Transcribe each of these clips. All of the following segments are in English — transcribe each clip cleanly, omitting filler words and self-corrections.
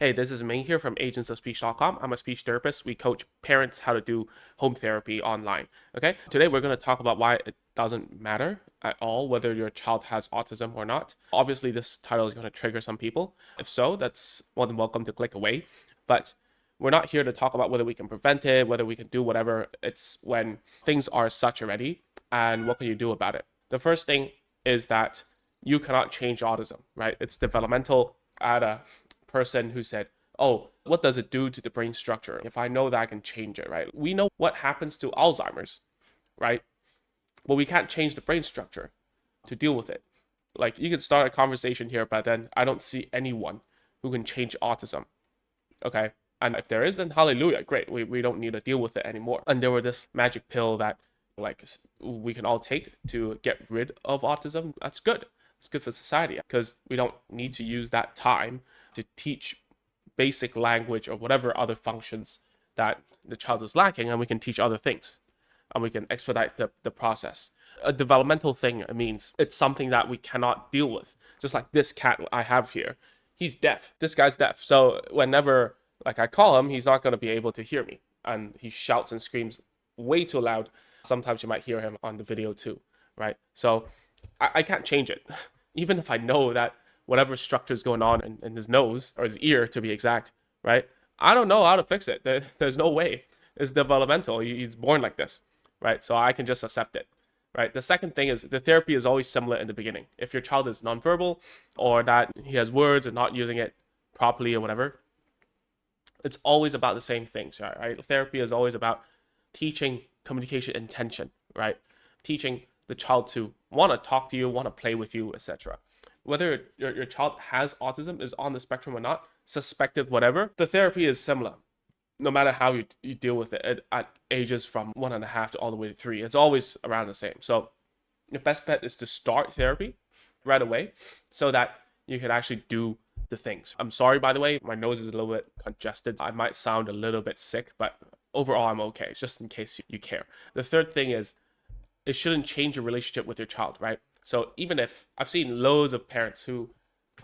Hey, this is Ming here from agentsofspeech.com. I'm a speech therapist. We coach parents how to do home therapy online. Okay, today we're going to talk about why it doesn't matter at all whether your child has autism or not. Obviously, this title is going to trigger some people. If so, that's more than welcome to click away. But we're not here to talk about whether we can prevent it, whether we can do whatever. It's when things are such already, and what can you do about it? The first thing is that you cannot change autism, right? It's developmental. At a person who said, oh, what does it do to the brain structure? If I know that I can change it, right? We know what happens to Alzheimer's, right? But we can't change the brain structure to deal with it. Like, you can start a conversation here, but then I don't see anyone who can change autism, okay? And if there is, then hallelujah, great. We don't need to deal with it anymore. And there were this magic pill that like we can all take to get rid of autism. That's good. It's good for society because we don't need to use that time to teach basic language or whatever other functions that the child is lacking, and we can teach other things and we can expedite the process. A developmental thing means it's something that we cannot deal with. Just like this cat I have here, he's deaf. This guy's deaf. So whenever like I call him, he's not going to be able to hear me. And he shouts and screams way too loud. Sometimes you might hear him on the video too, right? So I can't change it. Even if I know that whatever structure is going on in his nose, or his ear to be exact, right? I don't know how to fix it. There's no way. It's developmental. He's born like this, right? So I can just accept it, right? The second thing is the therapy is always similar in the beginning. If your child is nonverbal or that he has words and not using it properly or whatever, it's always about the same things, right? Therapy is always about teaching communication intention, right? Teaching the child to want to talk to you, want to play with you, etc. Whether your child has autism, is on the spectrum or not, suspected, whatever, the therapy is similar. No matter how you deal with it at ages from 1.5 to all the way to 3, it's always around the same. So your best bet is to start therapy right away so that you can actually do the things. I'm sorry, by the way, my nose is a little bit congested. I might sound a little bit sick, but overall I'm okay, just in case you care. The third thing is it shouldn't change your relationship with your child, right? So even if I've seen loads of parents who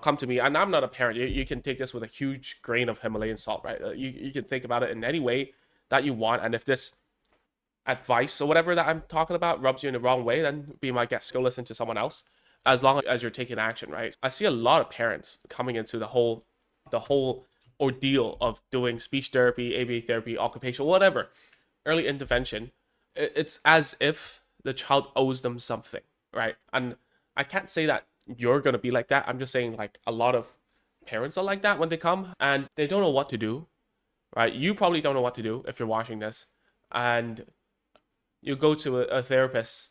come to me, and I'm not a parent, you can take this with a huge grain of Himalayan salt, right? You can think about it in any way that you want. And if this advice or whatever that I'm talking about rubs you in the wrong way, then be my guest. Go listen to someone else, as long as you're taking action, right? I see a lot of parents coming into the whole ordeal of doing speech therapy, ABA therapy, occupational, whatever, early intervention. It's as if the child owes them something, right? And I can't say that you're going to be like that. I'm just saying, like, a lot of parents are like that when they come and they don't know what to do, right? You probably don't know what to do if you're watching this, and you go to a therapist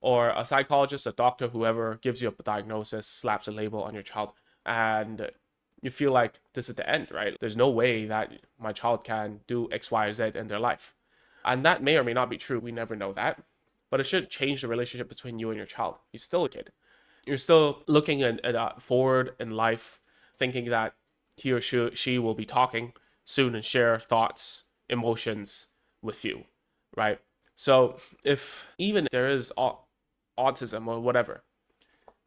or a psychologist, a doctor, whoever gives you a diagnosis, slaps a label on your child, and you feel like this is the end, right? There's no way that my child can do X, Y, or Z in their life. And that may or may not be true. We never know that. But it shouldn't change the relationship between you and your child. He's still a kid. You're still looking at forward in life, thinking that he or she will be talking soon and share thoughts, emotions with you, right? So even if there is autism or whatever,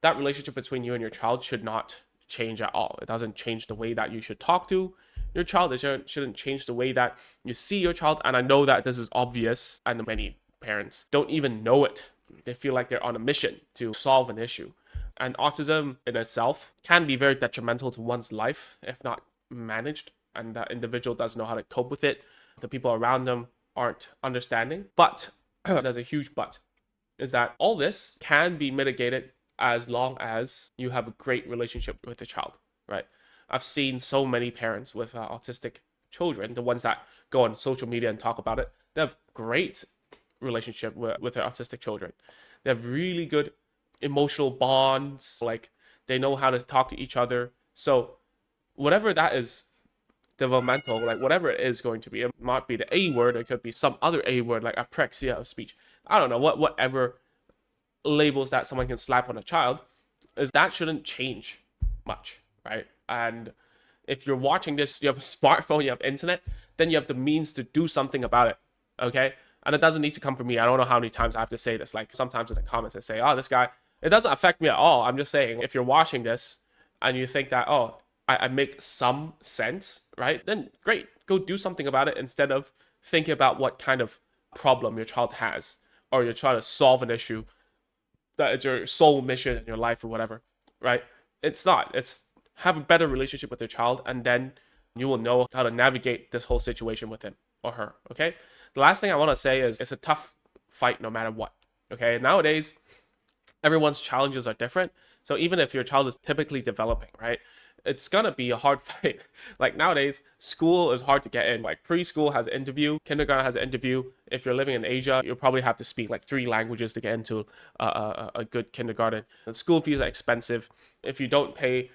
that relationship between you and your child should not change at all. It doesn't change the way that you should talk to your child. It shouldn't change the way that you see your child. And I know that this is obvious, and many parents don't even know it. They feel like they're on a mission to solve an issue. And autism in itself can be very detrimental to one's life if not managed, and that individual doesn't know how to cope with it. The people around them aren't understanding. But there's a huge but, is that all this can be mitigated as long as you have a great relationship with the child, right? I've seen so many parents with autistic children, the ones that go on social media and talk about it, they have great relationship with their autistic children. They have really good emotional bonds, like they know how to talk to each other. So whatever that is, developmental, like whatever it is going to be, it might be the A word, it could be some other A word like apraxia of speech, I don't know, whatever labels that someone can slap on a child, is that shouldn't change much, right? And if you're watching this, you have a smartphone, you have internet, then you have the means to do something about it, okay? And it doesn't need to come from me. I don't know how many times I have to say this. Like, sometimes in the comments I say, oh, this guy, it doesn't affect me at all. I'm just saying, if you're watching this and you think that, oh, I make some sense, right? Then great, go do something about it instead of thinking about what kind of problem your child has, or you're trying to solve an issue that is your sole mission in your life or whatever, right? It's not. It's have a better relationship with your child, and then you will know how to navigate this whole situation with him or her. Okay. The last thing I want to say is it's a tough fight no matter what. Okay. Nowadays, everyone's challenges are different. So even if your child is typically developing, right, it's gonna be a hard fight. Like nowadays, school is hard to get in. Like preschool has an interview, kindergarten has an interview. If you're living in Asia, you'll probably have to speak like 3 languages to get into a good kindergarten. And school fees are expensive. If you don't pay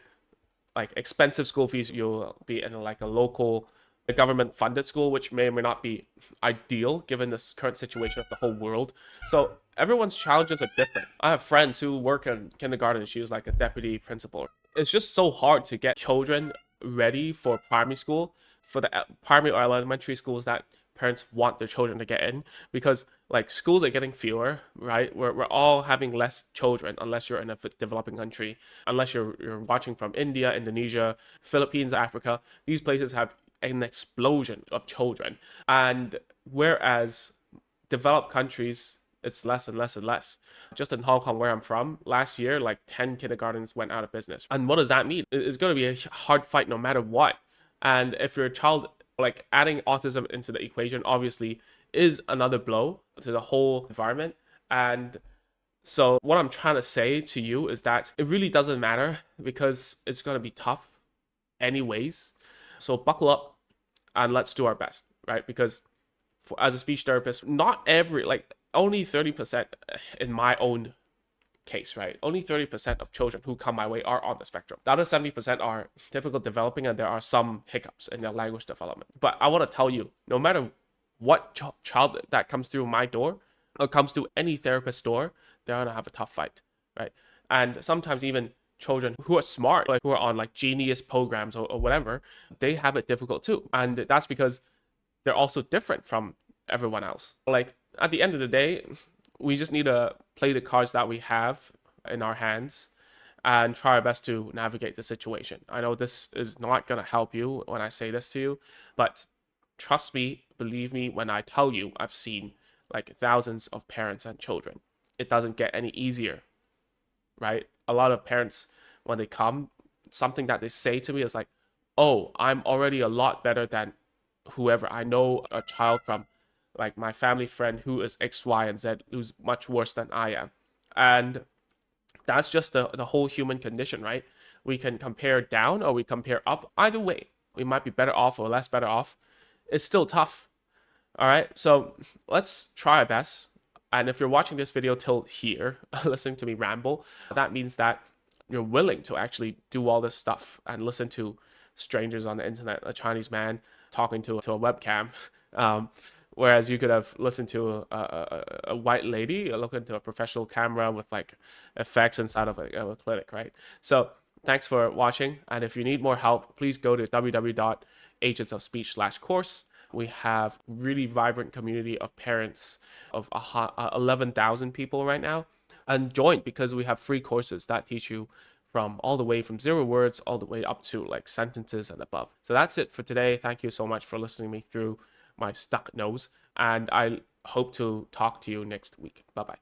like expensive school fees, you'll be in like a local a government funded school, which may or may not be ideal given this current situation of the whole world. So everyone's challenges are different. I have friends who work in kindergarten. She was like a deputy principal. It's just so hard to get children ready for primary school, for the primary or elementary schools that parents want their children to get in, because like schools are getting fewer, right? We're all having less children unless you're in a developing country, unless you're watching from India, Indonesia, Philippines, Africa. These places have an explosion of children. And whereas developed countries, it's less and less and less. Just in Hong Kong, where I'm from, last year, like 10 kindergartens went out of business. And what does that mean? It's going to be a hard fight no matter what. And if your child, like adding autism into the equation, obviously is another blow to the whole environment. And so, what I'm trying to say to you is that it really doesn't matter because it's going to be tough anyways. So, buckle up and let's do our best, right? Because as a speech therapist, not every, like, only 30% in my own case, right? Only 30% of children who come my way are on the spectrum. The other 70% are typical developing, and there are some hiccups in their language development. But I want to tell you, no matter what child that comes through my door or comes to any therapist door, they're going to have a tough fight, right? And sometimes even children who are smart, like who are on like genius programs or whatever, they have it difficult too. And that's because they're also different from everyone else. Like at the end of the day, we just need to play the cards that we have in our hands and try our best to navigate the situation. I know this is not going to help you when I say this to you, but trust me, believe me when I tell you, I've seen like thousands of parents and children. It doesn't get any easier, right? A lot of parents, when they come, something that they say to me is like, oh, I'm already a lot better than whoever. I know a child from like my family friend who is X, Y, and Z, who's much worse than I am. And that's just the whole human condition, right? We can compare down or we compare up. Either way, we might be better off or less better off. It's still tough. All right. So let's try our best. And if you're watching this video till here, listening to me ramble, that means that you're willing to actually do all this stuff and listen to strangers on the internet, a Chinese man talking to a webcam. Whereas you could have listened to a white lady looking into a professional camera with like effects inside of a clinic, right? So thanks for watching. And if you need more help, please go to www.agentsofspeech.course. We have really vibrant community of parents of 11,000 people right now. And join because we have free courses that teach you from all the way from 0 words all the way up to like sentences and above. So that's it for today. Thank you so much for listening to me through my stuck nose, and I hope to talk to you next week. Bye bye.